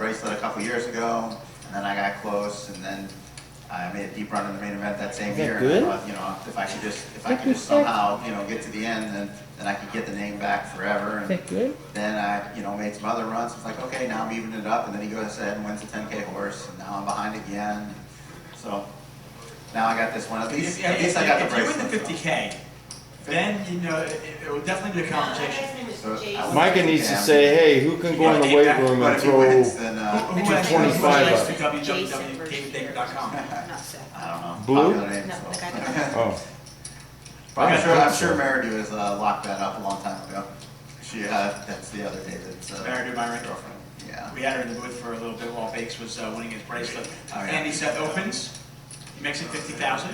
bracelet a couple years ago, and then I got close, and then I made a deep run in the main event that same year. Good? And I thought, you know, if I could just somehow, you know, get to the end, then I could get the name back forever. And that good? then I, you know, made some other runs. It's like, okay, now I'm evening it up, and then he goes ahead and wins the 10K horse, and now I'm behind again. So now I got this one. At least I got the bracelet. If you win the 50K, then you know it would definitely be a conversation. Micah needs to say, hey, who can go in the weight room But and if he throw wins, then Who has 25 to bucks? www.davidbaker.com. I don't know. Blue? Popular name, No, so. the guy Oh. But I'm think sure so. Meridu has locked that up a long time ago. She that's the other David's Meridu, my ring. girlfriend. Yeah. We had her in the booth for a little bit while Bakes was winning his bracelet. Oh, yeah. Andy Seth opens. He makes it 50,000.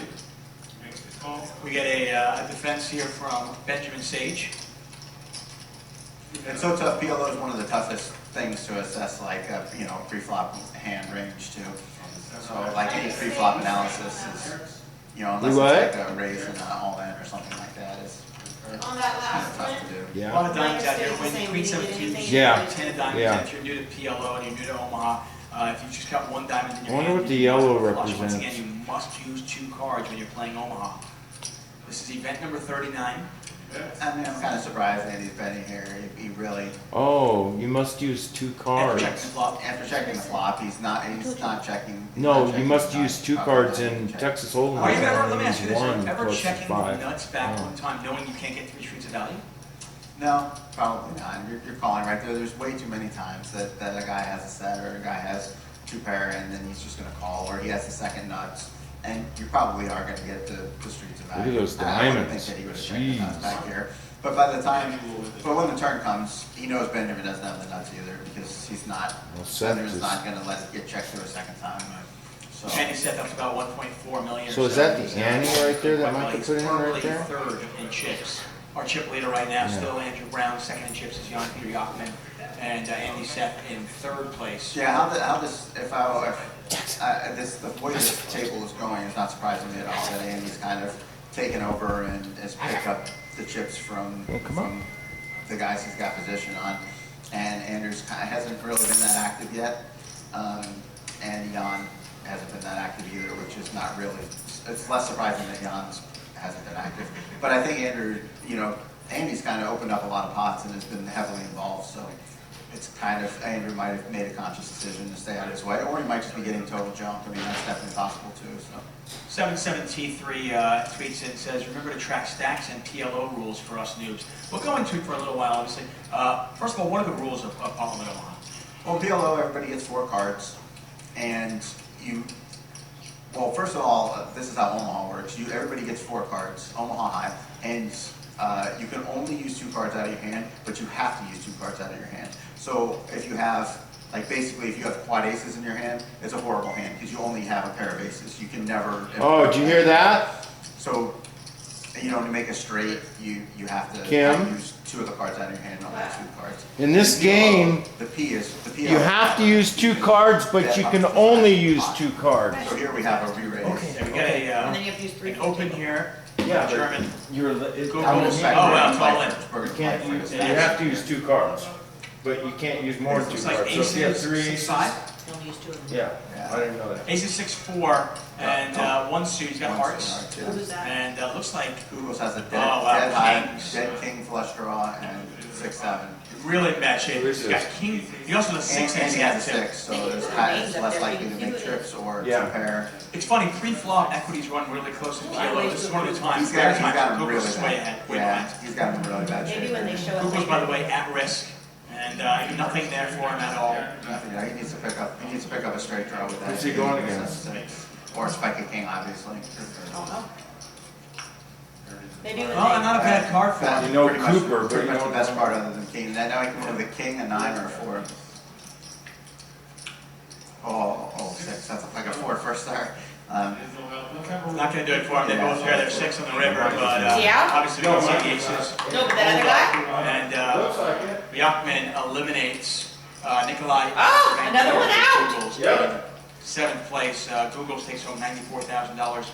We get a defense here from Benjamin Sage. It's so tough. PLO is one of the toughest things to assess, like you know, pre-flop hand range too. So like any pre-flop analysis is, you know, unless it's like a raise and an all-in or something like that, is On that kind last of tough to do. A Yeah. lot of diamonds out here. Mine When stays the Queen same. 17, Yeah. 10 of diamonds, Yeah. and if you're new to PLO and you're new to Omaha, if you just got one diamond in your I wonder hand, what the you must yellow flush. Once represents. again, you must use 2 cards when you're playing Omaha. This is event number 39. I mean, I'm kind of surprised Andy's betting here. He really, Oh, you must use 2 After cards. checking the flop. after checking the flop, he's not checking. he's No, not you checking must the use 2 nut. cards Probably in check. Texas Hold'em. Are you ever, let me ask you this, are you One ever plus checking the 5. nuts back Oh. one time knowing you can't get 3 streets of value? No, probably not. You're calling right there. There's way too many times that a guy has a set or a guy has 2 pair and then he's just going to call, or he has the second nuts, and you probably are going to get the streets of value. Look at those I wouldn't diamonds. think that he would have checked the nuts Jeez. back here. But by the time, but when the turn comes, he knows Benjamin doesn't have the nuts either because he's not. Well, Seth Benjamin's is- not going to let it get checked through a second time. So Andy set up to about 1.4 million. So or is that the He's Andy right there that Micah he's put in right firmly there? third in chips. Our chip leader right now, Yeah. still Andrew Brown. Second in chips is Jan Peter Jochman, and Andy Seth in 3rd place. yeah, how this the way this table is going is not surprising me at all. That Andy's kind of taken over and has picked up the chips from the guys he's got position on, and Andrews kind of hasn't really been that active yet, and Jan hasn't been that active either, which is not really. It's less surprising that Jan hasn't been active, but I think Andrew, you know, Andy's kind of opened up a lot of pots and has been heavily involved, so. It's kind of, Andrew might have made a conscious decision to stay out of his way, or he might just be getting total junk. I mean, that's definitely possible too, so. 77T3 tweets in, says, remember to track stacks and PLO rules for us noobs. We'll go into it for a little while, obviously. First of all, what are the rules of Parliament Omaha? Well, PLO, everybody gets 4 cards, and well, first of all, this is how Omaha works. Everybody gets 4 cards, Omaha High, and you can only use 2 cards out of your hand, but you have to use 2 cards out of your hand. So if you have, like basically if you have quad aces in your hand, it's a horrible hand because you only have a pair of aces. You can never. Oh, did you hear that? So, you know, to make a straight, you have to Kim? use 2 of the cards out of your hand, not the 2 cards. In this game, The P is the P. you have to use 2 cards, but you can only use 2 cards. So here we have a re-raise. Okay, we got And then you have to use 3. an open here. Yeah, German. You're, Google. I'm Oh, gonna spec well, it's play all in. first. We're you gonna can't play use, first. you have to use 2 cards, but you can't use more than 2 Looks like cards. So if you have aces, 3 6, aces, 5. You only use 2 of them. yeah, I didn't know that. Aces 6, 4, and 1 suit. He's got hearts. Who's that? And looks like Google's has a dead, Oh, wow, dead high, kings. dead king flush draw, and 6-7. really in bad shape. Who is He's got this? king. He also has 6 And ace he has a too. 6, so it's less likely to make trips or Yeah. to pair. It's funny, pre-flop equities run really close to PLO. This is one of the times, He's rare got times, him Google's really is way bad. ahead, way Yeah, behind. he's got him in really bad shape. Maybe when they show us. Google's, by the way, at risk, and nothing there for him at all. Nothing, he needs to pick up a straight draw with that. Who's he going against? Or spike a king, obviously. I don't know. Maybe when Well, not a bad card for That's him. You know pretty much- Cooper, but pretty you much the don't best know- part other than king. Now he can win with a king, a 9, or a 4. Oh, 6. That's like a 4 first star. Not gonna do it for him. They both pair their 6 on the river, but Yeah? obviously we can see the aces. No, but that other guy? And Jochman eliminates Nikolai. Oh, another one out. Googles Yeah. in 7th place. Googles takes home $94,000.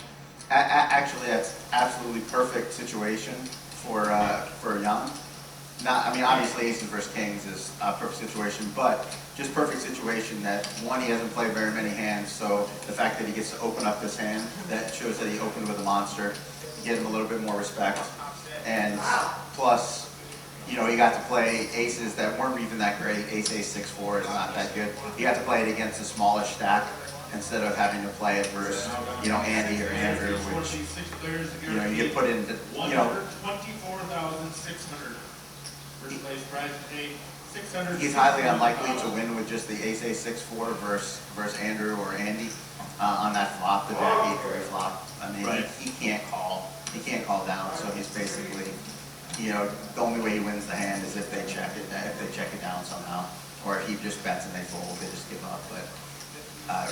Actually, that's absolutely perfect situation for Jan. not, I mean, obviously aces versus kings is a perfect situation, but just perfect situation that, one, he hasn't played very many hands, so the fact that he gets to open up this hand, that shows that he opened with a monster, get him a little bit more respect. And plus, you know, he got to play aces that weren't even that great. Ace 6-4 is not that good. He got to play it against a smallish stack instead of having to play it versus, you know, Andy or Andrew, which, you know, you get put into, you know. 24,600. First place prize today, 600. He's highly unlikely to win with just the Ace 6-4 versus Andrew or Andy on that flop, the Jack 8-3 flop. I mean, Right. he can't call. He can't call down, so he's basically, you know, the only way he wins the hand is if they check it down somehow, or if he just bets and they fold, they just give up. But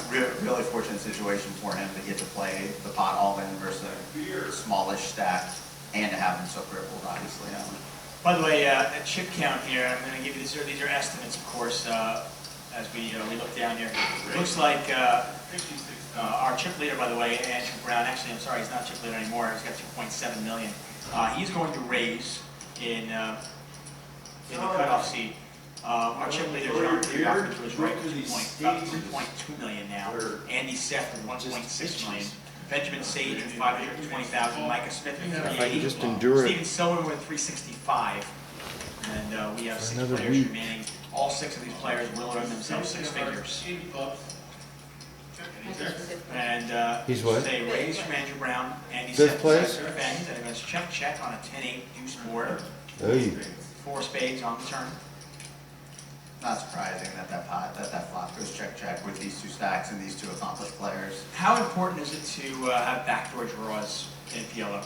really fortunate situation for him to get to play the pot all in versus a smallish stack, and to have him so crippled, obviously. By the way, a chip count here, I'm going to give you these are estimates, of course, as we look down here. It looks like our chip leader, by the way, Andrew Brown, actually, I'm sorry, he's not chip leader anymore. He's got 2.7 million. He's going to raise in the cutoff seat. Our chip leaders are Rockford to his right, 3.2 million now. Andy Seth with 1.6 million. Benjamin Sage with 520,000. Micah Smith with If I can 380. just endure Steven it Silver with 365. And we have for 6 another players week. remaining. All 6 of these players will earn themselves 6 figures. And He's what? this is a raise from Andrew Brown. Andy Fifth Seth place? to defend, and it's check on a 10-8 deuce board. Hey, 4 spades on the turn. Not surprising that that flop goes check with these two stacks and these two accomplished players. How important is it to have backdoor draws in PLO?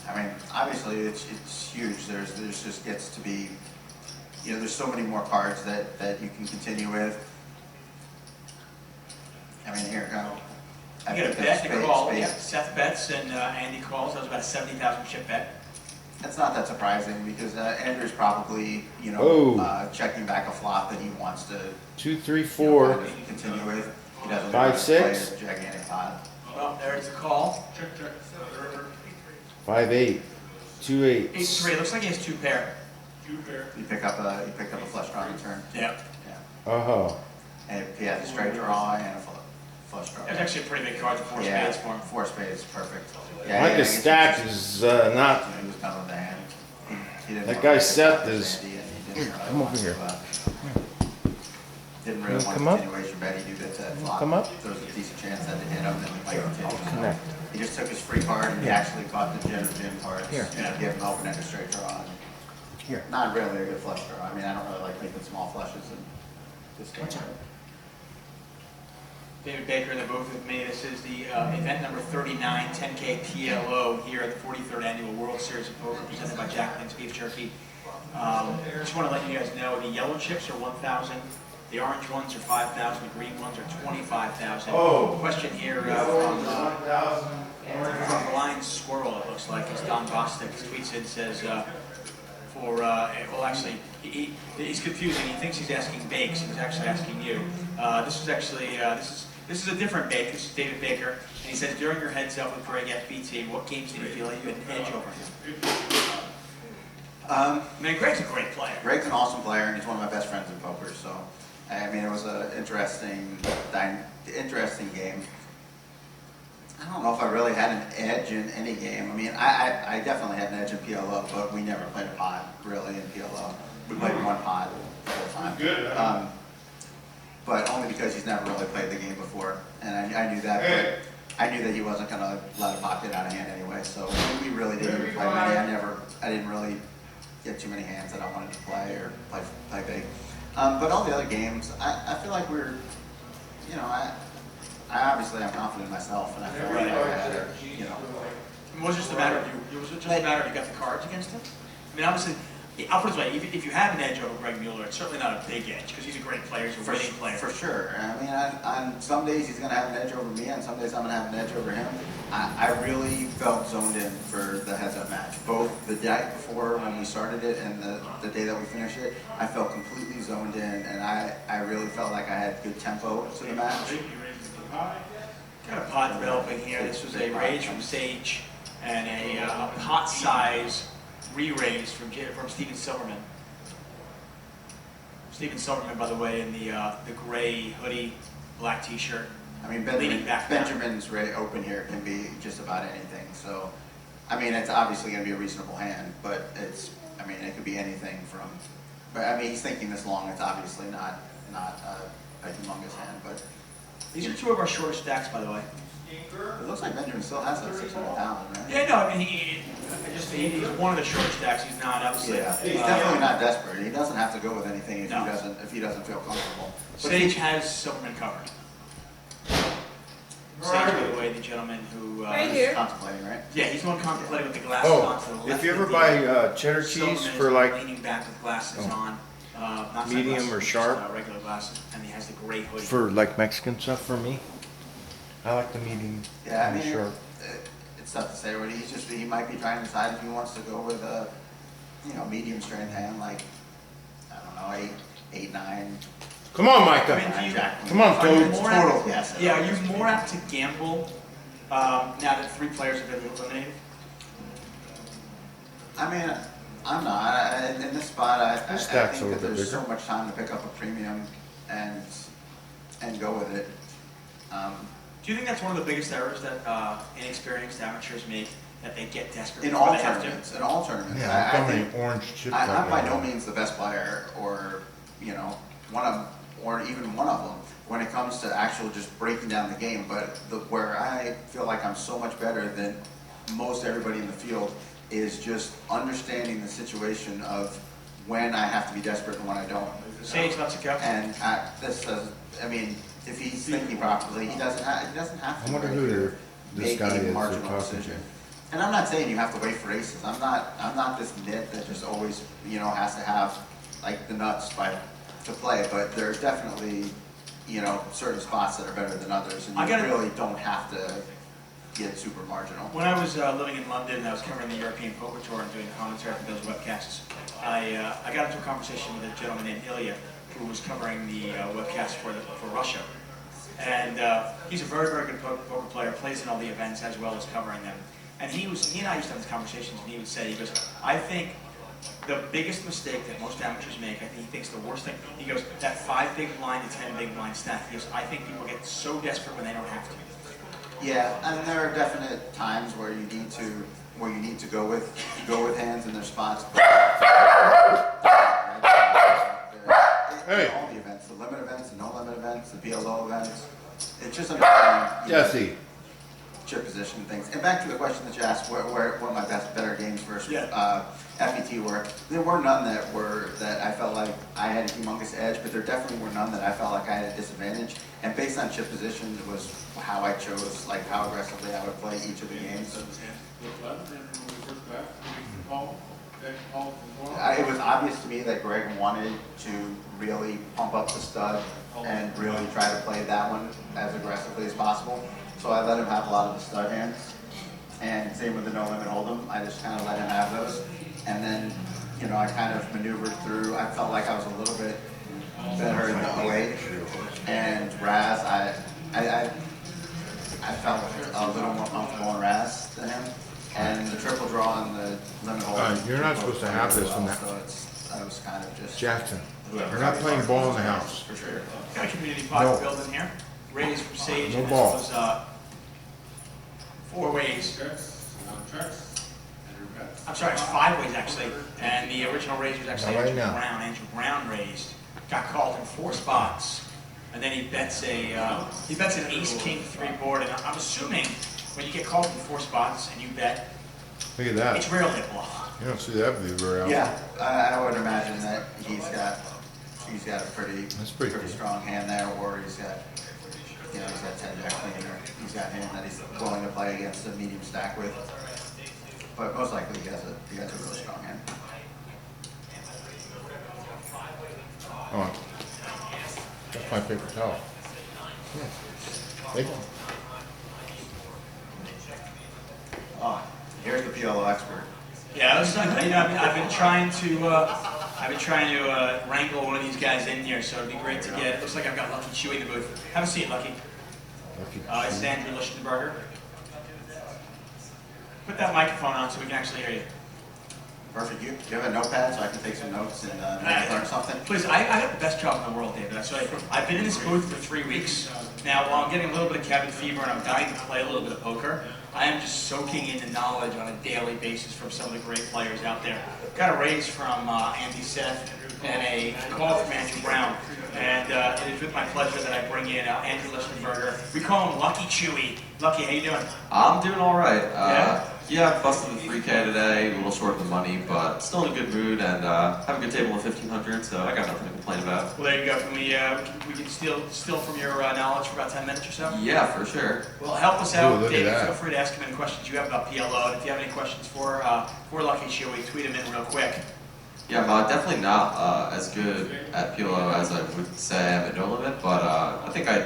I mean, obviously it's huge. There's just gets to be, you know, there's so many more cards that you can continue with. I mean, here, I You get a picked bet, up they call. spade. Yeah, Seth bets and Andy calls. That was about a 70,000 chip bet. That's not that surprising because Andrew's probably, you know, Oh. checking back a flop that he wants to 2, 3, you know, 4. kind of continue with. He doesn't 5, want to play 6. a gigantic pot. Well, there's the call. Check. 5, 8. 2, 8. 8-3. Looks like he has 2 pair. 2 pair. You pick up a flush draw on the turn. Yeah. Yeah. Uh-huh. And he has a straight draw and a flush draw. That's actually a pretty big card, the 4 Yeah, spades for him. 4 spades, perfect. Micah Stack is not. You know, he was done with the hand. He didn't That want guy to Seth pick up is- Andy, and he didn't really Come want over here. Didn't really want Come a up. continuation bet. He knew that flop. Come up. There was a decent chance that it hit him, then we might continue. Connect. He just took his free card and he actually caught the Jim cards. Here. You know, give him open-ended straight draw. Here. Not really a good flush draw. I mean, I don't really like making small flushes in this game. David Baker and the both with me. This is the event number 39, 10K PLO here at the 43rd Annual World Series of Poker presented by Jacqueline's Beef Jerky. Just want to let you guys know the yellow chips are 1,000, the orange ones are 5,000, the green ones are 25,000. Oh. Question here from Blind Squirrel, it looks like, it's Don Bostic, tweets in, says, well actually, he's confusing, he thinks he's asking Bakes, he's actually asking you. This is actually, this is a different Bake, this is David Baker, and he says, during your heads up with Greg FBT, what games did you feel like you had an edge over him? I mean, Greg's a great player. Greg's an awesome player, and he's one of my best friends in poker. So, I mean, it was an interesting game. I don't know if I really had an edge in any game. I mean, I definitely had an edge in PLO, but we never played a pot really in PLO. We played one pot the whole time. Good. But only because he's never really played the game before, and I knew that. But I knew that he wasn't going to let a pot get out of hand anyway. So we really didn't even play many. I didn't really get too many hands that I wanted to play or play big. But all the other games, I feel like we're, you know, I obviously I'm confident in myself, and I feel like I had, you know. It was just a matter of you. Was it just a matter of you got the cards against him? I mean, obviously, I'll put it this way: if you have an edge over Greg Mueller, it's certainly not a big edge because he's a great player, he's a winning player. For sure. I mean, on some days he's going to have an edge over me, and some days I'm going to have an edge over him. I really felt zoned in for the heads-up match. Both the day before when we started it and the day that we finished it, I felt completely zoned in, and I really felt like I had good tempo to the match. Got a pot developing here. This was a raise from Sage and a pot size re-raise from Steven Silverman. Steven Silverman, by the way, in the gray hoodie, black T-shirt. I mean, Leaning back down. Benjamin's open here can be just about anything. So, I mean, it's obviously going to be a reasonable hand, but I mean, it could be anything from. But I mean, he's thinking this long. It's obviously not a humongous hand, but These are two of our shortest stacks, by the way. it looks like Benjamin still has that 600,000, right? Yeah, no, I mean, he's one of the shortest stacks. He's not, obviously. Yeah, he's definitely not desperate. He doesn't have to go with anything if No. he doesn't feel comfortable. But Sage has Silverman covered. Sage, by the way, the gentleman who. Right he's here. contemplating, right? Yeah, he's the one contemplating with the glasses on to the Oh, left. if you ever of the- buy cheddar Silverman cheese is for like leaning back with glasses Oh. on, not Medium sunglasses, or just, sharp? regular glasses, and he has the gray hoodie. for like Mexican stuff for me, I like the medium. Yeah, I and mean, sharp. it's tough to say. But he might be trying to decide if he wants to go with a, medium strength hand, like, I don't know, 8, 9. Come on, I Micah. mean, do you- Jack. Come on, Are you Toad. more Total apt- guess. Yeah, are you more apt to gamble now that 3 players have been eliminated? I mean, I'm not. In this spot, I This think stack's a that little bit there's bigger. so much time to pick up a premium and go with it. Do you think that's one of the biggest errors that inexperienced amateurs make, that they get desperate In before all they have to? tournaments, in all tournaments, Yeah, I I'm think throwing orange chips. I'm like by that. no means the best player, or even one of them when it comes to actual just breaking down the game. But where I feel like I'm so much better than most everybody in the field is just understanding the situation of when I have to be desperate and when I don't. Sage lets it go. And I mean, if he's thinking properly, he doesn't have I to wonder right who here this make guy is a they're marginal talking decision. to. And I'm not saying you have to wait for aces. I'm not this nit that just always, has to have like the nuts to play. But there's definitely, certain spots that are better than others, and you really don't have to get super marginal. When I was living in London and I was covering the European Poker Tour and doing commentary for those webcasts, I got into a conversation with a gentleman named Ilya, who was covering the webcast for Russia. And he's a very, very good poker player, plays in all the events as well as covering them. And he and I used to have these conversations, and he would say, he goes, I think the biggest mistake that most amateurs make, I think he thinks the worst thing, he goes, that 5 big blind to 10 big blind stack, he goes, I think people get so desperate when they don't have to. Yeah, and there are definite times where you need to go with hands in their spots. Hey. All the events, the limit events, the no limit events, the BLO events. It's just understanding Jesse. chip position things. And back to the question that you asked, what my better games versus Yeah. FET were. There were none that I felt like I had a humongous edge, but there definitely were none that I felt like I had a disadvantage. And based on chip position was how I chose, like how aggressively I would play each of the games. It was obvious to me that Greg wanted to really pump up the stud and really try to play that one as aggressively as possible. So I let him have a lot of the stud hands. And same with the no limit hold'em, I just kind of let him have those. And then, I kind of maneuvered through. I felt like I was a little bit better in the 08. And Raz, I felt a little more comfortable in Raz than him. And the triple draw and the limit hold'em. You're not supposed to have this in that. So I was kind of just. Jackson, whoever you're not had playing the ball in the cards, house. For sure. Got a community pot No. building here. Raised from Sage. No and ball. This was 4 ways. I'm sorry, it's 5 ways actually. And the original raise was actually Not right Andrew now. Brown. Andrew Brown raised. Got called in 4 spots. And then he bets an ace king 3 board. And I'm assuming when you get called in 4 spots and you bet, Look at that. it's rarely a bluff. You don't see that view very often. Yeah, I would imagine that he's got a pretty Cool. strong hand there, or he's got 10 jack queen, or he's got a hand that he's willing to play against a medium stack with. But most likely he has a really strong hand. Oh, that's my paper towel. Yeah. Thank you. Oh, here's the PLO expert. Yeah, I've been trying to wrangle one of these guys in here, so it'd be great to get. It looks like I've got Lucky Chewy in the booth. Have a seat, Lucky. This is Andrew Lichtenberger. Put that microphone on so we can actually hear you. Perfect. You have a notepad so I can take some notes and maybe learn something? Please, I have the best job in the world, David. I've been in this booth for 3 weeks. Now, while I'm getting a little bit of cabin fever and I'm dying to play a little bit of poker, I am just soaking in the knowledge on a daily basis from some of the great players out there. Got a raise from Andy Seth and a call from Andrew Brown. And it is with my pleasure that I bring in Andrew Lichtenberger. We call him Lucky Chewy. Lucky, how you doing? I'm doing all right. Yeah, busted the 3K today, a little short of the money, but still in a good mood and have a good table of 1,500, so I got nothing to complain about. Well, there you go. We can steal from your knowledge for about 10 minutes or so? Yeah, for sure. Well, help us out, Ooh, look at David. that. Feel free to ask him any questions you have about PLO. And if you have any questions for Lucky Chewy, tweet him in real quick. Yeah, I'm definitely not as good at PLO as I would say I am at No Limit, but I think I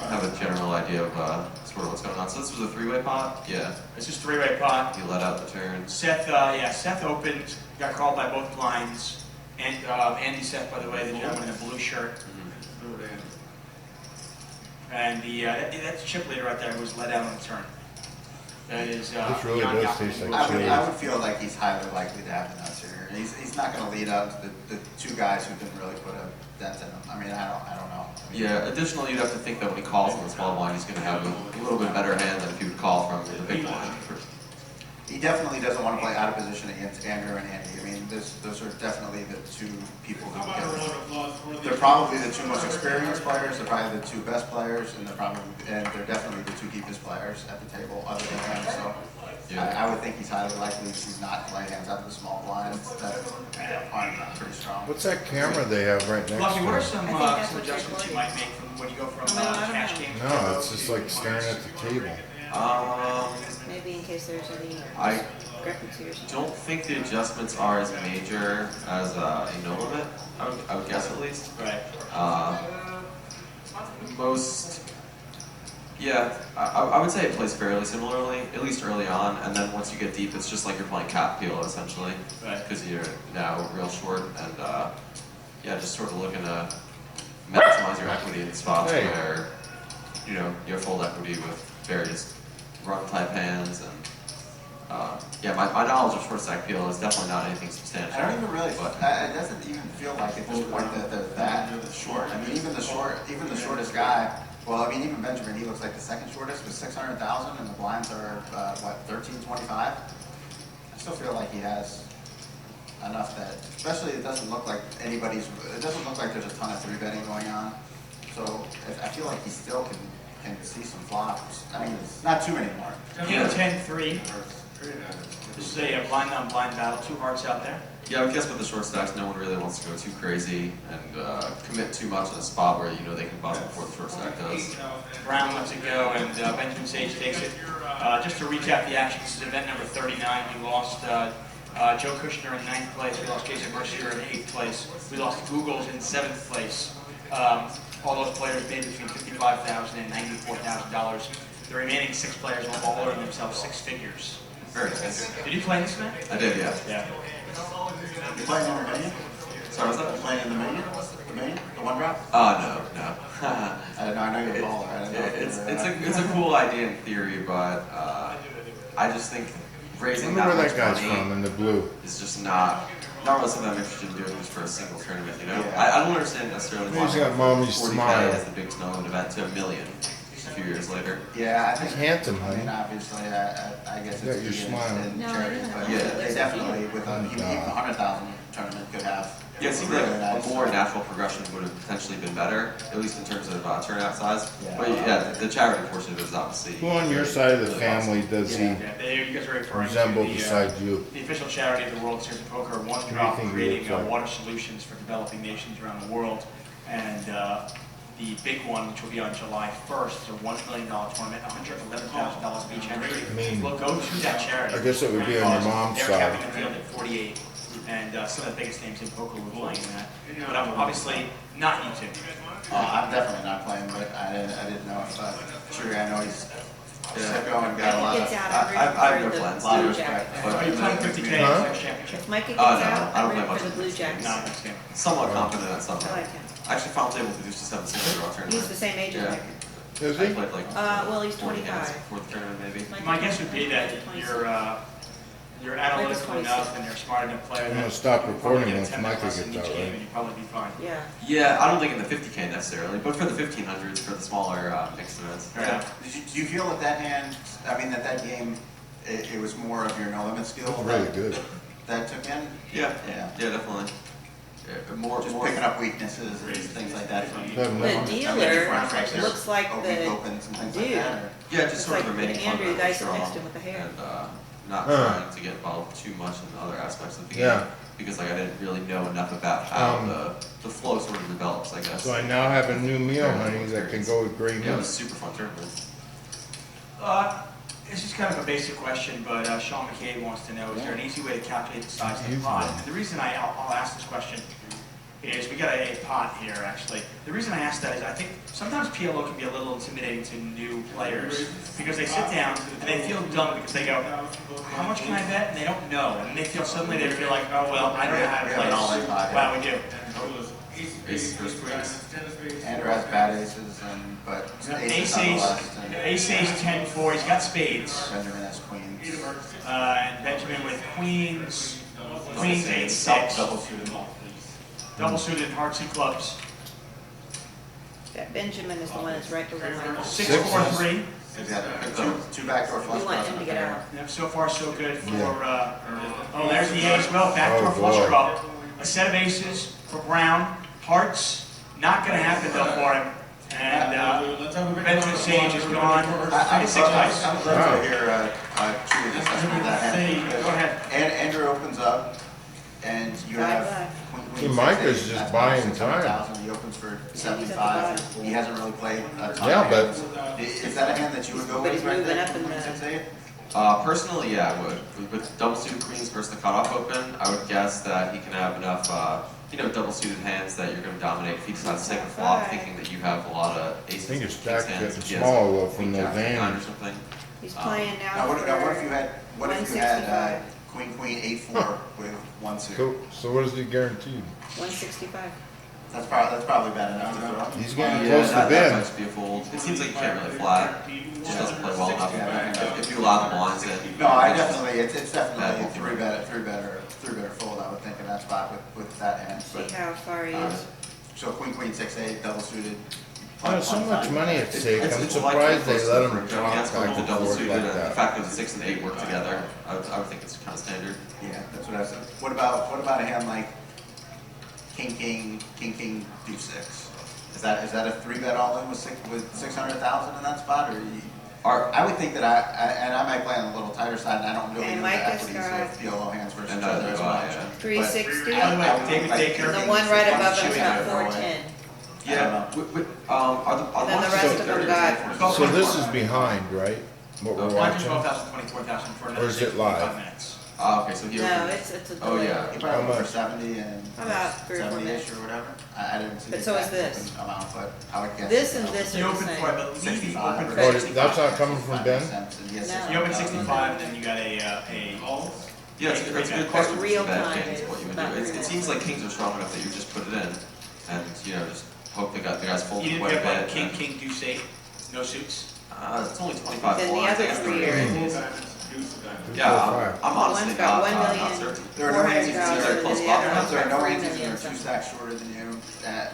have a general idea of sort of what's going on. So this was a 3-way pot? Yeah. This is 3-way pot. You let out the turn. Seth, Seth opened, got called by both blinds. And Andy Seth, by the way, the gentleman in the blue shirt. And that's the chip leader right there who was let out on the turn. That is This really beyond does Yachtman. taste like I would feel like he's highly likely to have the nuts here. He's not going to lead out the two guys who didn't really put a dent in him. I mean, I don't know. I mean, Yeah, additionally, you'd have to think that when he calls in the small blind, he's going to have a little bit better hand than if he would call from the big blind. he definitely doesn't want to play out of position against Andrew and Andy. I mean, those are definitely the two people who How about a round get of applause for the... They're probably the two most experienced players. They're probably the two best players, and they're definitely the two deepest players at the table, other than him. So, I would think he's highly likely to not play hands out of the small blinds that aren't pretty strong. What's that camera they have right next Lucky, to what are it? some I think that's what adjustments you you're might make from when you go from I don't cash know. games? to No, it's just like staring at the table. Maybe in case there's any I discrepancy or something. don't think the adjustments are as major as a No Limit, I would guess at least. Right. I would say it plays fairly similarly, at least early on, and then once you get deep, it's just like you're playing cap peel essentially, Right. because you're now real short, and just sort of looking to maximize your equity in spots Hey. where, you have full equity with various run type hands, and my knowledge of short stack peel is definitely not anything substantial. I don't even really. But It doesn't even feel like at this point that they're that short. I mean, even the shortest guy. Well, I mean, even Benjamin, he looks like the second shortest with 600,000, and the blinds are 1325. I still feel like he has enough that, especially it doesn't look like it doesn't look like there's a ton of 3-betting going on. So I feel like he still can see some flops. I mean, it's not too many more. Game 10-3. This is a blind-on-blind battle. 2 hearts out there. yeah, I would guess with the short stacks, no one really wants to go too crazy and commit too much in a spot where they can bust before the short stack does. Brown lets it go, and Benjamin Sage takes it. Just to recap the action, this is event number 39. We lost Joe Kushner in 9th place. We lost Jason Mercier in 8th place. We lost Googles in 7th place. All those players made between $55,000 and $94,000. The remaining 6 players will all earn themselves 6 figures. Very nice. Did you play this event? I did, yeah. Yeah. You playing in the Dominion? Sorry, was You that? playing in the Dominion? The one drop? No. I know you're a baller. I don't know. It's a cool idea in theory, but I just think I raising wonder that where much that guy's money from in the blue. is just not really something I'm interested in doing just for a single tournament, Yeah. I don't understand necessarily why He's got mommy's 40K smile. as the big snowman event to $1 million a few years later. Yeah, I think. He's handsome, I mean, honey. obviously, I guess You got it's your key smile. in No, charities, yeah. but Yeah. they definitely, with even God. 100,000 tournament could have. Yeah, it seems like a more natural progression would have potentially been better, at least in terms of turnout size. Yeah. But yeah, the charity portion of it is obviously. Who on your side of the family does he Yeah, there you guys are referring to resemble the, besides you? the official charity of the World Series of Poker, One do you Drop, think he creating looks like? water solutions for developing nations around the world. And the big one, which will be on July 1st, is a $1 million tournament, $111,000 each entry. I mean, Will go to that charity. I guess it would be on your mom's They're side. capping the field at 48, and some of the biggest names in poker were playing in that. But obviously, not you two. I'm definitely not playing, but I didn't know if, sure, I know he's sicko and got a lot Micah gets of. out, I have no I'm plans rooting to. for the Blue Jacket. Are you playing 50K in Huh? the next championship? If Micah gets Oh, no, out, I don't I'm play rooting much for the of Blue this. Jackets. No, next game. Somewhat confident at some I point. like him. Actually, final table produced a 7-6 draw tournament. He's the same age as Yeah. Micah. Is I he? played like Well, he's 40 hands, 25. fourth tournament maybe. Micah My guess would be that 26. your you're analytical enough and you're a smart enough player. I'm gonna then stop you'll probably recording get a once 10 Micah plus gets in each out, game right? and you'd probably be fine. Yeah. Yeah, I don't think in the 50K necessarily, but for the 1500s, for the smaller mixed events. Yeah. Do you feel that that hand, I mean, that game, it was more of your no-limit skill? It's really good. That took in? Yeah, Yeah. yeah, definitely. Yeah, more, Just more. picking up weaknesses and things like that from Seven The minutes. dealer looks like oblique the opens and things like dude. that, or? Yeah, just It's sort like of remaining Andrew, the guy sitting fundamentally next to him with the hair. and not Huh. trying to get involved too much in other aspects of the game. Yeah. Because like I didn't really know enough about how Um, the flow sort of develops, I guess. So I now have a new meal, honey, that can go with gray Yeah, it was meat. super fun tournament. This is kind of a basic question, but Sean McCabe wants to know, is there an easy way to calculate the size of the Easy pot? one. And the reason I'll ask this question is, we got a pot here, actually. The reason I ask that is I think sometimes PLO can be a little intimidating to new players, because they sit down and they feel dumb because they go, how much can I bet? And they don't know. And they feel suddenly they feel like, oh, well, I don't know how to play this. Wow, we do. Aces versus queens. Andrew has bad aces, but aces nonetheless. Ace, 10-4, he's got spades. Benjamin has queens. And Benjamin with queens, 8-6. Double suited. Double suited hearts and clubs. Yeah, Benjamin is the one that's right below Michael. 6-4-3. Exactly. Two backdoor flush We want draws him to in get there. out. Yep, so far so good for, Yeah. oh, there's the ace, well, backdoor Oh, flush boy. draw. A set of aces for Brown, hearts, not gonna happen though for him. And Benjamin Sage is gone, I'm it's 6 dice. glad to hear Chewy's assessment of that hand. Go ahead. And Andrew opens up, and you have Bye-bye. queen, See, Micah's six, just that's buying 600,000. He opens for 75. He hasn't really played a ton. Yeah, of but- hands. Is that a hand that you would go But with he's right moving there? up in Queen, the- 6-8? Personally, yeah, I would. With double suited queens versus the cutoff open, I would guess that he can have enough, double suited hands that you're going to dominate if he decides to take a flop, thinking that you have a lot of aces. I think your and kings stack's hands. getting He has small though from queen, those jack, king, nine or hands. something. He's playing now Now, what if you for had, 165. queen, 8-4 with one suit? So what is he guaranteed? 165. That's probably bad enough to throw. He's getting Yeah, close to that Ben. might be a fold. It seems like you can't really flat. Just doesn't play well enough. If you allow the blinds in. No, it's definitely a three better fold, I would think, in that spot with that hand. See But, how far he is. so queen, 6-8, double suited. There's so much money at stake, I'm It's surprised they let him for a drop Johnny Esper back to and double forth suited, like and the that. fact that the 6 and 8 work together, I would think it's kind of standard. Yeah, that's what I said. What about a hand like king, deuce 6? Is that a 3-bet all in with 600,000 in that spot, or I would think that and I might play on the little tighter side, and I don't really Okay, know the Micah's equities got- of PLO hands versus And each other neither as do I, much. yeah. 360. By the way, David Baker. And the one right above him's Chewy got there, 410. Yeah, are the And then the rest of them got- So this is behind, right? What we're Mine watching? 12,000, 24,000 for another Or is it 45 live? minutes. Okay, so he No, opened. it's a Oh, delay. yeah. He How probably went for much? 70 and About 3 or 4 70-ish minutes. or whatever. I didn't see the But so is exact this. open amount, but I would guess. This and this He are the opened for, I same. believe he 65. opened for Oh, 65. that's not coming from Ben? You opened 65, and then you got a Yeah, it's a good question. Real It's bad time kings, is what you would about do. 3 It seems like kings are strong enough that you just put it in, and just hope the guys fold You didn't quite a get like bit. king, deuce, 8, no suits. It's only 25 Then the blinds. other I guess three they're- are- Yeah, 245. I'm honestly One's got not 1 not million, certain. There are no hands you 400,000, can and close the spot. other one's There are got no 3 hands that million. are 2 stacks shorter than you,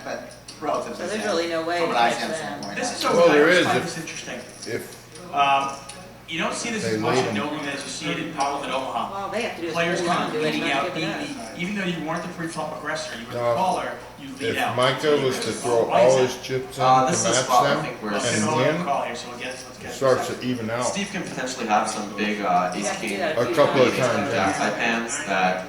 but relatively. So there's the same. really no way From to an catch ICM them. standpoint. This is Well, always, there I is find if- this interesting. If You don't see this They as much lead in 'em. Nobleman as you see it in Parliament, Omaha. All they have to do is Players hold on kind of to it and leading not out, give it up. even though you weren't the pre-flop aggressor, you were the No. caller, you lead if out. Micah was to throw Why is all that? his chips in to This is a match spot I them, think where Let's get and another win, call here, so let's get it it starts second. to even out. Steve can potentially have some big You ace have to do king, that A few couple of ace times, king jack yeah. type hands that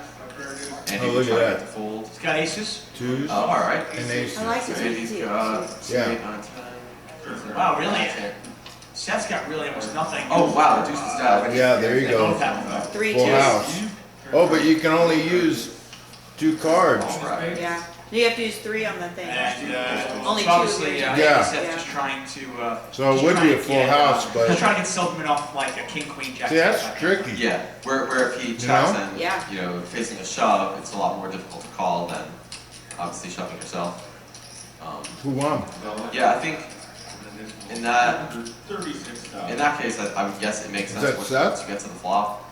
Andy Oh, would look at try that. to fold. He's got aces. Twos Oh, all right. and aces. I like So this Andy's easy. got Yeah. 8, 9, 10. Wow, really? Seth's got really almost nothing. Oh wow, the deuce is dead. Yeah, there you They both go. have them. 3 Full 2s. house. Oh, but you can only use 2 cards. All right. Yeah. You have to use 3 on the thing. And Only so two obviously, here. Yeah. Seth's just trying to. So it just would trying be a to full get, house, He's but trying to get Silverman off like a king, queen, jack. see, that's jack. tricky. Yeah, where if he checks know? and Yeah. facing a shove, it's a lot more difficult to call than obviously shoving yourself. Who won? Yeah, I think in that case, I would guess it makes Is sense that once Seth? once you get to the flop.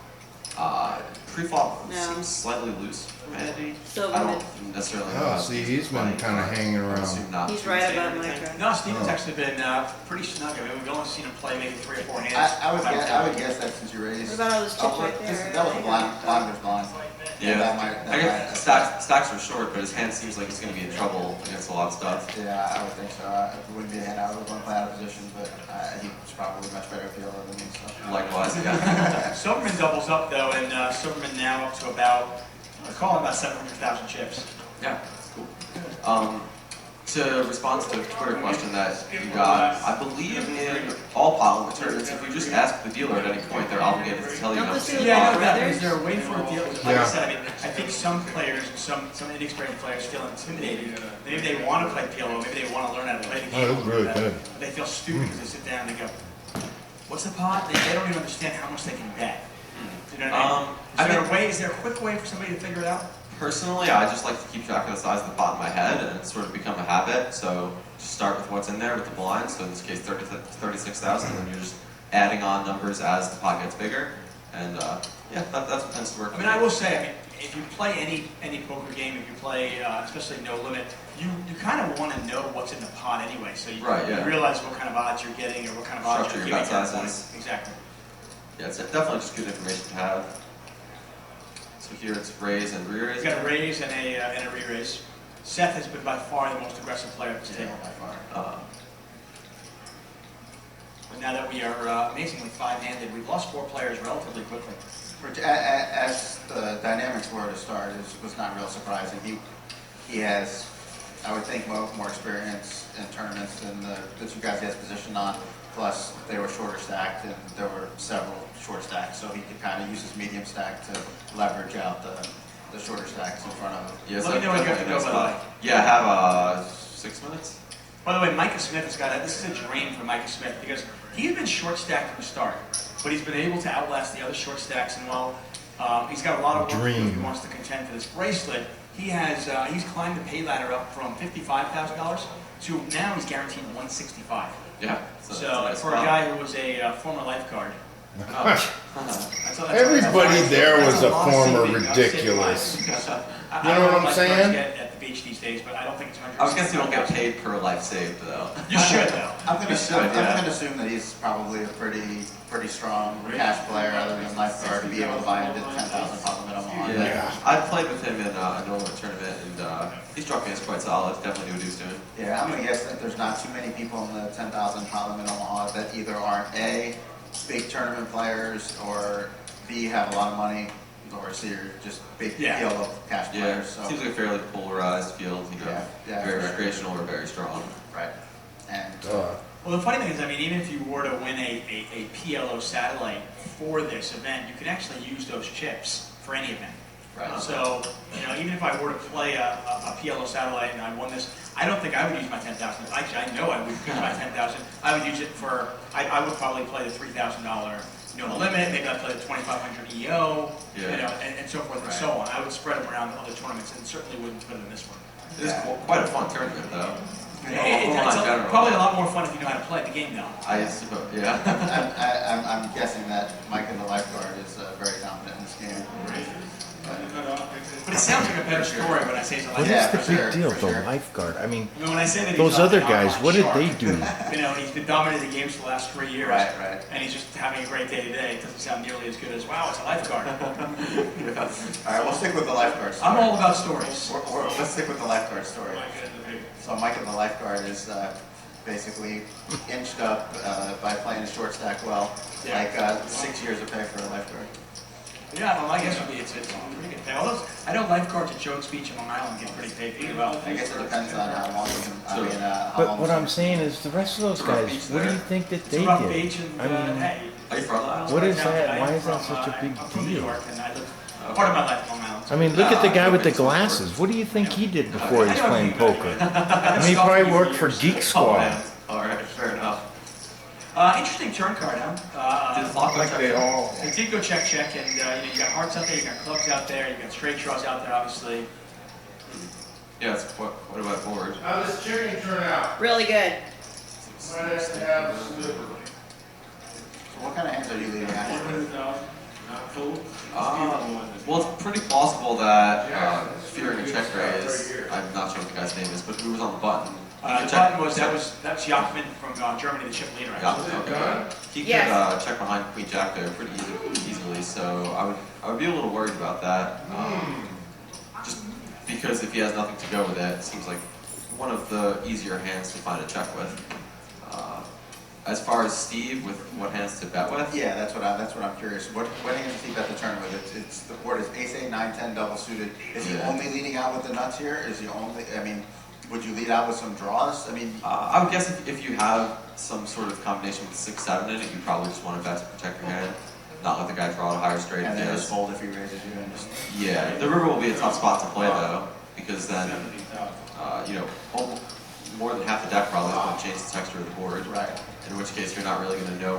Pre-flop No. seems slightly loose for Andy. So I don't necessarily know. Oh, how see, deep he's been playing, kinda but hanging I would around. assume not He's too right insane or above anything. Micah. No, Steven's Oh. actually been pretty snug. I mean, we've only seen him play maybe 3 or 4 hands. I would guess that since you raised. What about all those chips well, right there? That was a blinder's blind. Yeah, That might- I that guess might- stacks are short, but his hand seems like he's going to be in trouble against a lot of stuff. Yeah, I would think so. If it wouldn't be a hand, I would want to play out of position, but he's probably much better fielder than me. So. Likewise, yeah. Silverman doubles up though, and Silverman now up to about, I call it about 700,000 chips. Yeah, that's cool. To respond to the Twitter question that you got, I believe in all pot limit tournaments, if you just ask the dealer at any point, they're obligated to tell you Don't how the to two- do Yeah, I it. know that, but is there a way for a deal? Like I Yeah. said, I mean, I think some players, some inexperienced players feel intimidated. Maybe they want to play PLO, maybe they want to learn how to play the Oh, game. that's really good. But they feel stupid because they sit down and they go, what's the pot? They don't even understand how much they can bet. You know what I mean? Is there a quick way for somebody to figure it out? Personally, I just like to keep track of the size of the pot in my head, and it's sort of become a habit. So just start with what's in there with the blinds. So in this case, 36,000, and then you're just adding on numbers as the pot gets bigger. And yeah, that's what tends to work. I mean, I will say, I mean, if you play any poker game, if you play, especially no limit, you kind of want to know what's in the pot anyway. So you, Right, yeah. you realize what kind of odds you're getting or what kind of odds Structure you're your giving bet at that point. sizes. Exactly. Yeah, it's definitely just good information to have. So here it's raise and re-raise. He's got a raise and a re-raise. Seth has been by far the most aggressive player at this table. By far. But now that we are amazingly five-handed, we've lost 4 players relatively quickly. As the dynamics were to start, it was not real surprising. He has, I would think, more experience in tournaments than the two guys he has positioned on. Plus, they were shorter stacked, and there were several short stacks, so he could kind of use his medium stack to leverage out the shorter stacks in front of him. Yeah, Let me know when you have to go, by the way. Yeah, I have 6 minutes. By the way, Micah Smith has got this is a dream for Micah Smith because he's been short stacked from the start, but he's been able to outlast the other short stacks, and while he's got a lot of work to do if he wants to contend for this bracelet, he's climbed the pay ladder up from $55,000 to now he's guaranteed $165. Yeah. So that's for a guy who was a former lifeguard, Everybody there was a former ridiculous. You know what I'm saying? At the beach these days, but I don't think it's 100. I was gonna say you don't get paid per life saved though. You should though. I'm going yeah. to assume that he's probably a pretty strong cash player other than lifeguard to be able to buy into the 10,000 pot limit on. Yeah. I played with him in a normal tournament, and he struck me as quite solid. Definitely knew what he was doing. Yeah, I'm going to guess that there's not too many people in the 10,000 pot limit Omaha that either aren't A, big tournament players, or B, have a lot of money, or C, are just big PLO cash Yeah, players. So. seems like a fairly polarized field. You know, Yeah, very for sure. recreational or very strong. Right. And Well, the funny thing is, I mean, even if you were to win a PLO satellite for this event, you can actually use those chips for any event. Right. So, you know, even if I were to play a PLO satellite and I won this, I don't think I would use my 10,000. Actually, I know I would use my 10,000. I would use it for, I would probably play the $3,000, you know, the limit. Maybe I'd play the 2,500 EO, you know, and so forth and so on. I would spread them around other tournaments and certainly wouldn't put them in this one. It is quite a fun tournament though. It's probably a lot more fun if you know how to play the game though. I suppose, yeah. I'm guessing that Mike and the lifeguard is very confident in this game. But it sounds like a better story when I say something What like is that. the big deal, the lifeguard? I mean, I mean, when I say that he's those an other guys, online what did shark, they do? You know, he's been dominating the games for the last 3 years. Right. And he's just having a great day today. It doesn't sound nearly as good as, wow, it's a lifeguard. All right, we'll stick with the lifeguard story. I'm all about stories. Let's stick with the lifeguard story. So Mike and the lifeguard is basically inched up by playing a short stack well, Yeah. 6 years of pay for a lifeguard. Yeah, well, my guess would be it's pretty good pay. Although, I know lifeguards at Jones Beach and Long Island get pretty paid pretty well. I guess it depends on how long you can, how But long what you I'm can- saying is the rest of those guys, what do you think that It's they a rough did? beach and, I mean, hey. Are you from that? What is Down that? today. Why I'm is that from, such a big I'm from New deal? York, and I lived part of my life in Long Island. I mean, look at the guy with the glasses. What do you think he did before he was playing poker? I mean, he probably worked for Geek Squad. Alright, fair enough. Interesting turn card, huh? Did Flocko Like check they in? all. It did go check, and you know, you got hearts out there, you got clubs out there, you got straight draws out there, obviously. Yeah, it's what about board? How does chicken turn out? Really good. Might have to have a sliver. So what kind of hands are you leading at? Well, it's pretty plausible that fearing a check raise, I'm not sure what the guy's name is, but who was on the button? The button was, that's Jachmann from Germany, the chip leader, actually. Okay. He could Yes. check behind Queen Jack there pretty easily, so I would be a little worried about that. Just because if he has nothing to go with it, it seems like one of the easier hands to find a check with. As far as Steve, with what hands to bet with? Yeah, that's what I'm curious. What hands does he bet the turn with? It's the board is ace 8, 9, 10 double suited. Is he only leading out with the nuts here? Is he only? I mean, would you lead out with some draws? I mean, I would guess if you have some sort of combination with 6, 7 in it, you probably just want to bet to protect your hand, not let the guy draw a higher straight. and then just fold if he raises you and just. Yeah, the river will be a tough spot to play though, because then more than half the deck probably is going to change the texture of the board. Right. In which case, you're not really going to know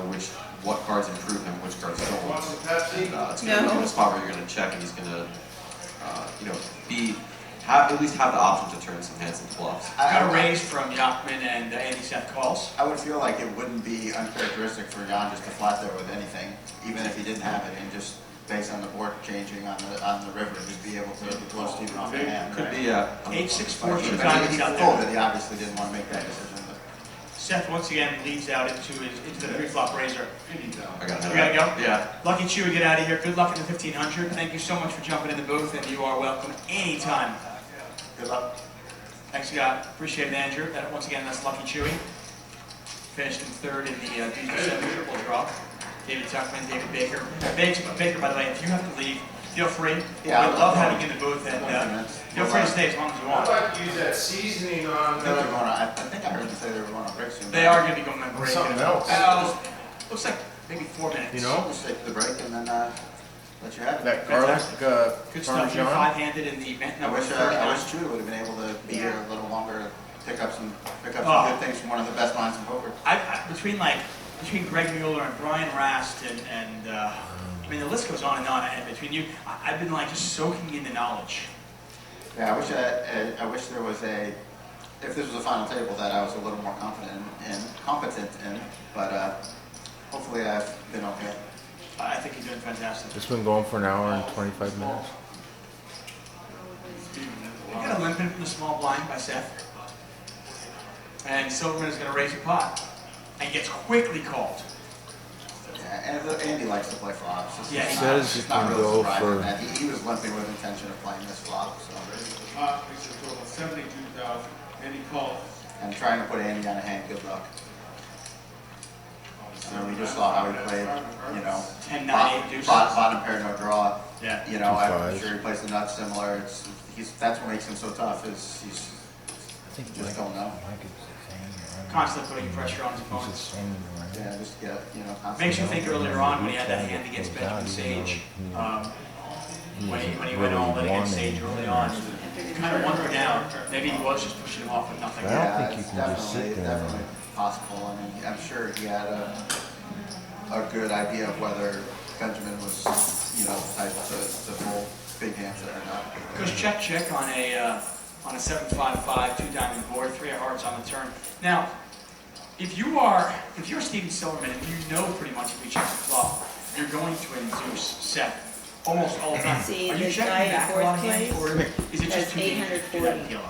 what cards improve him, which cards don't. It's going to be in a spot where you're going to check, and he's going to, at least have the option to turn some hands into bluffs. I got a raise from Jachmann and Andy Seth calls. I would feel like it wouldn't be uncharacteristic for Jan just to flat there with anything, even if he didn't have it, and just based on the board changing on the river, just be able to blow Steven off the hand. Could right? be, 8-6-4, But two he diamonds out folded. there. He obviously didn't want to make that decision. But Seth once again leads out into the pre-flop raiser. I got We gotta go? Yeah. Lucky Chewy, get out of here. Good luck in the 1500. Thank you so much for jumping in the booth, and you are welcome anytime. good luck. Thanks, Scott. Appreciate it, Andrew. Once again, that's Lucky Chewy. Finished in third in the D7 triple draw. David Tuckman, David Baker. Baker, by the way, if you have to leave, feel free. Yeah, we love having you in the booth, and feel free to stay as long as you I'd want. like to use that seasoning on. I think I heard them say they were going on break soon. They are going to be going on break. Something else. Looks like maybe 4 minutes. You know, Just take the break and then let you have it. that garlic Good stuff. You're Parmesan. 5-handed in the event I number wish 39. Chewy would have been able to be here a little longer, pick up some Oh. good things from one of the best minds in poker. Between Greg Mueller and Brian Rast and I mean the list goes on, and between you, I've been like just soaking in the knowledge. Yeah, I wish there was if this was a final table that I was a little more competent in, but hopefully I've been okay. I think you're doing fantastic. It's been going for an hour and 25 minutes. We got a limp in from the small blind by Seth, and Silverman is going to raise a pot, and gets quickly called. Yeah, and Andy likes to play flops. This Yeah, is he not- says it's you not can really go surprising for- that he was limping with intention of playing this flop, so It's a total of 72,000. And he called. and trying to put Andy on a hand, good luck. So we just saw how he played, 10, 9, 8 deuces. bottom pair, no draw. Yeah. You know, I'm 2-5. sure he plays the nuts similar. That's what makes him so tough. Is he's I think you just don't know. Constantly putting pressure on his opponents. Yeah, just get constantly. Makes you think earlier on when he had that hand against Benjamin Sage, when he went all in against Sage early on, you kind of wonder now, maybe he was just pushing him off with nothing. I don't Yeah, think you it's can just sit there. definitely possible. I mean, I'm sure he had a good idea of whether Benjamin was, the type to pull big hands there or not. Goes check on a 7-5-5 2-diamond board, 3 of hearts on the turn. Now, if you're Steven Silverman and you know pretty much if you check the flop, you're going to induce Seth almost all the time. See, Are you this checking guy in back a lot of fourth hands, or is it just has too deep to do that 840. deal?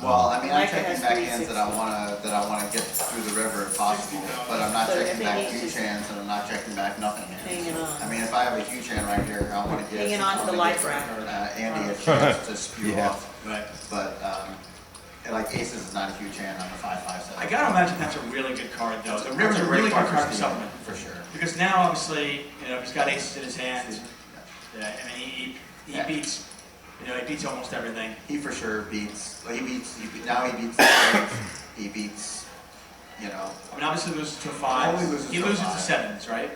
Well, I mean, I'm Micah checking has back hands that I 360. wanna get through the river if possible, but I'm not So checking back everything's huge just hands and I'm not checking back nothing hands. hanging on. I mean, if I have a huge hand right here, I wanna get. Hanging on to the life raft. Andy a chance to spew Yeah. off, Right. but, like aces is not a huge hand on the 5-5-7. I gotta imagine that's a really good card, though. The river's a really good card for Silverman. For sure. Because now, obviously, he's got aces in his hands. I mean, he beats, he beats almost everything. He for sure beats, now he beats the straights, he beats, I mean, obviously loses to 5. Only loses He to loses to 5. 7s, right?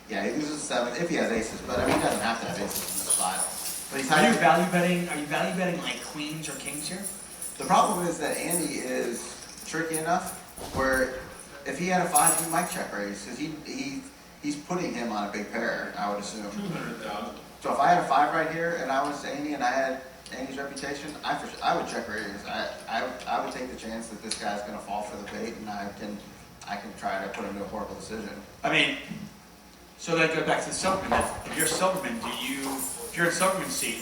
yeah, he loses 7 if he has aces, but I mean, he doesn't have to have aces in this spot. But he's Are you having, value betting like queens or kings here? the problem is that Andy is tricky enough where if he had a 5, he might check raise, because he's putting him on a big pair, I would assume. 200,000. So if I had a 5 right here and I was Andy and I had Andy's reputation, I would check raise. I would take the chance that this guy's going to fall for the bait, and I can try to put him to a horrible decision. I mean, So that goes back to the Silverman. If you're Silverman, if you're in Silverman's seat,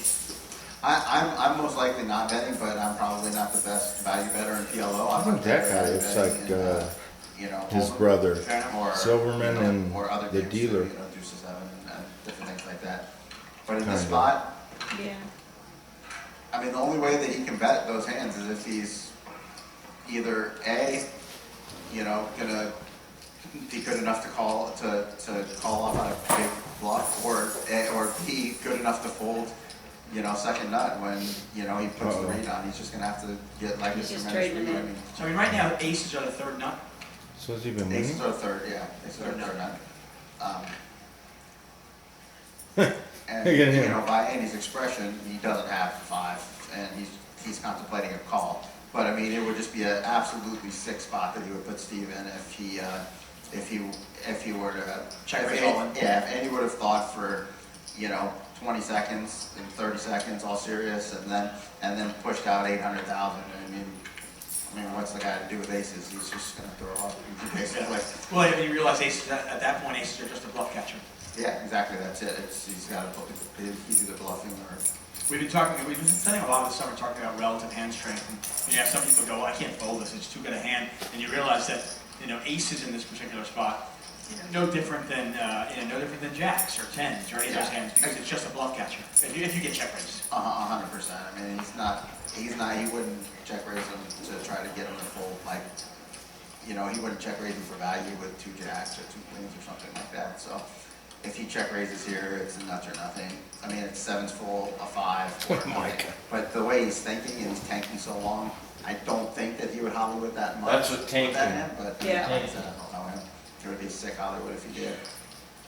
I'm most likely not betting, but I'm probably not the best value bettor in PLO. I think that guy looks like his brother, or, Silverman and or other the games dealer. too, deuce to seven and different things like that. But in this Kinda. spot, Yeah. I mean, the only way that he can bet those hands is if he's either A, gonna be good enough to call off on a big bluff, or B, good enough to fold, second nut when, he puts the read on. He's just gonna have to get like He's this just tremendous trading read. it. so I mean, right now aces are the third nut. So has he been Aces winning? are third, yeah. Aces are third nut. And, Look at him. by Andy's expression, he doesn't have five, and he's contemplating a call. But I mean, it would just be an absolutely sick spot that he would put Steve in if he were to Check if raise Andy- all in. Yeah, if Andy would have thought for 20 seconds and 30 seconds, all serious, and then pushed out 800,000. I mean, what's the guy to do with aces? He's just gonna throw up, basically. Well, I mean, you realize aces, at that point, aces are just a bluff catcher. Yeah, exactly. That's it. He's got to he's either bluffing or. We've been spending a lot of the summer talking about relative hand strength, and you have some people go, well, I can't fold this, it's too good a hand, and you realize that, aces in this particular spot, no different than jacks or tens or any of those hands, because it's just a bluff catcher, if you get check raised. 100%. I mean, he wouldn't check raise him to try to get him to fold, like, he wouldn't check raise him for value with two jacks or two queens or something like that, so. If he check raises here, it's a nuts or nothing. I mean, it's sevens full, a five. Micah. But the way he's thinking and he's tanking so long, I don't think that he would Hollywood that much. That's what with tanking- that hand, but Yeah. like I said, I don't know him. It would be sick Hollywood if he did.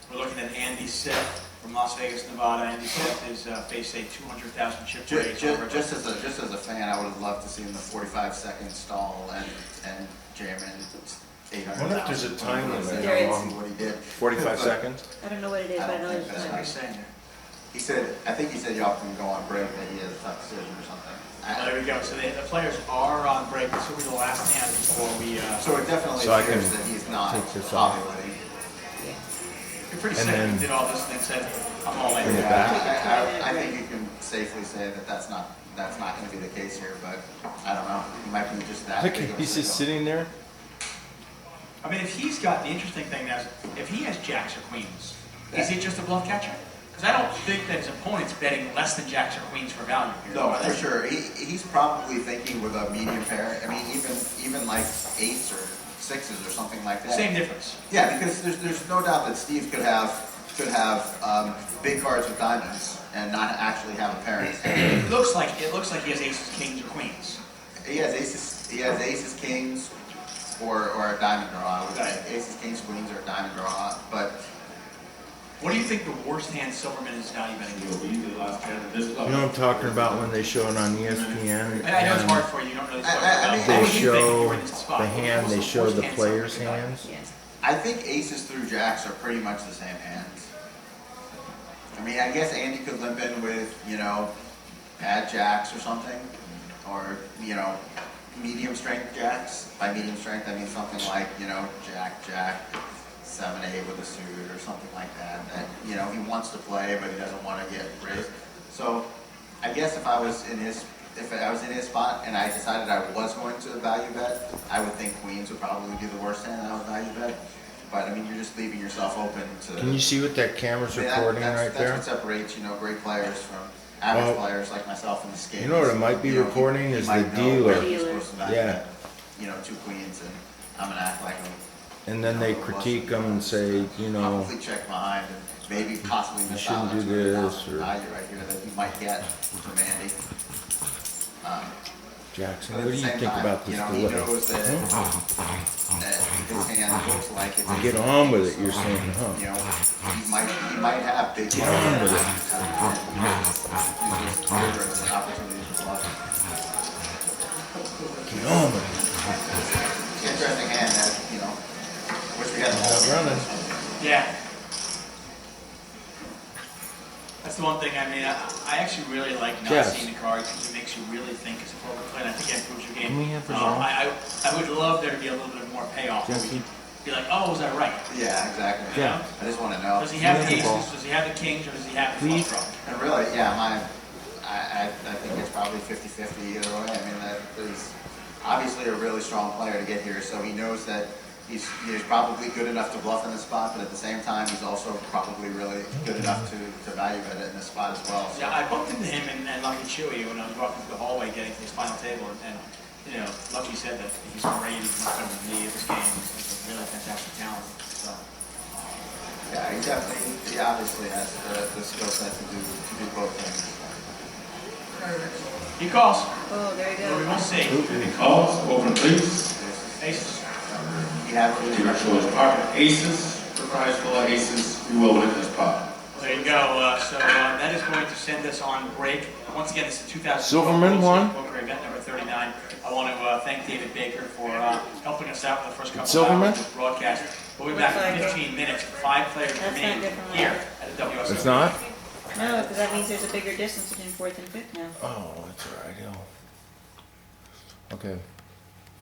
We're looking at Andy Seth from Las Vegas, Nevada. Andy Seth is faced a 200,000 chip raise. Just as a fan, I would have loved to see him the 45-second stall and jam in 800,000. I wonder if there's a time limit. There is. See what he did. 45 seconds? I don't know what it is, but I know there's I don't What are you time. saying there? He said, I think he said you often go on break that he has a tough decision or something. Well, there we go. So the players are on break. This will be the last hand before we. So it definitely So I appears can that he's not take this off. Hollywooding. You're pretty And sick. then- You did all this and then said, I'm all in. Bring it back. I think you can safely say that that's not going to be the case here, but I don't know. He might be just that. Look, big of a he's just sicko. sitting there. I mean, if he's got, the interesting thing now is, if he has jacks or queens, is he just a bluff catcher? Because I don't think that his opponent's betting less than jacks or queens for value here. No, are for they? sure. He's probably thinking with a medium pair. I mean, even like eights or sixes or something like that. Same difference. Yeah, because there's no doubt that Steve could have big cards with diamonds and not actually have a pair in his hand. It looks like he has aces, kings, or queens. He has aces, kings, or a diamond draw. I would Right. say aces, kings, queens, or a diamond draw. But What do you think the worst hand Silverman is value betting? You You know what I'm talking about when they show it on ESPN? I know it's and hard for you. You don't know this. I mean, They What do you think show you're in this spot? the hand, What's they the show worst the hand players' Silverman value? hands. Yes. I think aces through jacks are pretty much the same hands. I mean, I guess Andy could limp in with, bad jacks or something, or, medium strength jacks. By medium strength, I mean something like, jack, 7-8 with a suit or something like that. That, he wants to play, but he doesn't want to get raised. So, I guess if I was in his spot and I decided I was going to value bet, I would think queens would probably be the worst hand I would value bet. But I mean, you're just leaving yourself open to. Can you see what that camera's I mean, recording that's right there? what separates, great players from average Well, players like myself in the skate. you know what it might be recording he is might the know dealer. where he's supposed to value Yeah. bet, two queens, and I'm gonna act like a. And then they critique them and say, Probably check behind and maybe possibly miss out shouldn't on do this, $200,000 or- value right here that you might get from Andy. Jackson, But what at do the you same think time, about this he delay? knows that his hand looks like it's. Get on with it, you're saying, huh? He might have big. Get on with it. Opportunity to bluff. Get on with it. Interesting hand that, wish we had. Not running. Yeah. That's the one thing, I mean, I actually really like not Yes. seeing the card because it makes you really think as a poker player, and I think it improves your game. Can we have the I would love there to be a little bit more payoff. Jesse? be like, oh, was I right? Yeah, exactly. Yeah. I just want to know. Does he have the Yeah. aces, does he have the kings, or does he have the Please. flush draw? And really, yeah, I think it's probably 50-50 either way. I mean, that is obviously a really strong player to get here, so he knows that he's probably good enough to bluff in this spot, but at the same time, he's also probably really good enough to value bet it in this spot as well. So. Yeah, I bumped into him and Lucky Chewy when I was walking through the hallway getting to his final table, and you know, Lucky said that he's great, he's much better than me at this game. He's a really fantastic talent. So. Yeah, he obviously has the skill set to do both things. He calls. Oh, there you We go. will see. He calls, open please. Aces. He had really Your choice pocket aces, the prize full of aces, you will win this pot. There you go. So that is going to send us on break. Once again, this is 2012 Silverman won. Poker event number 39. I want to thank David Baker for helping us out with the first couple Silverman? of hours of broadcast. We'll be back in 15 minutes. 5 players That's remain not different. here at the WSOP. It's not? No, because that means there's a bigger distance between fourth and fifth now. Oh, that's right. Okay.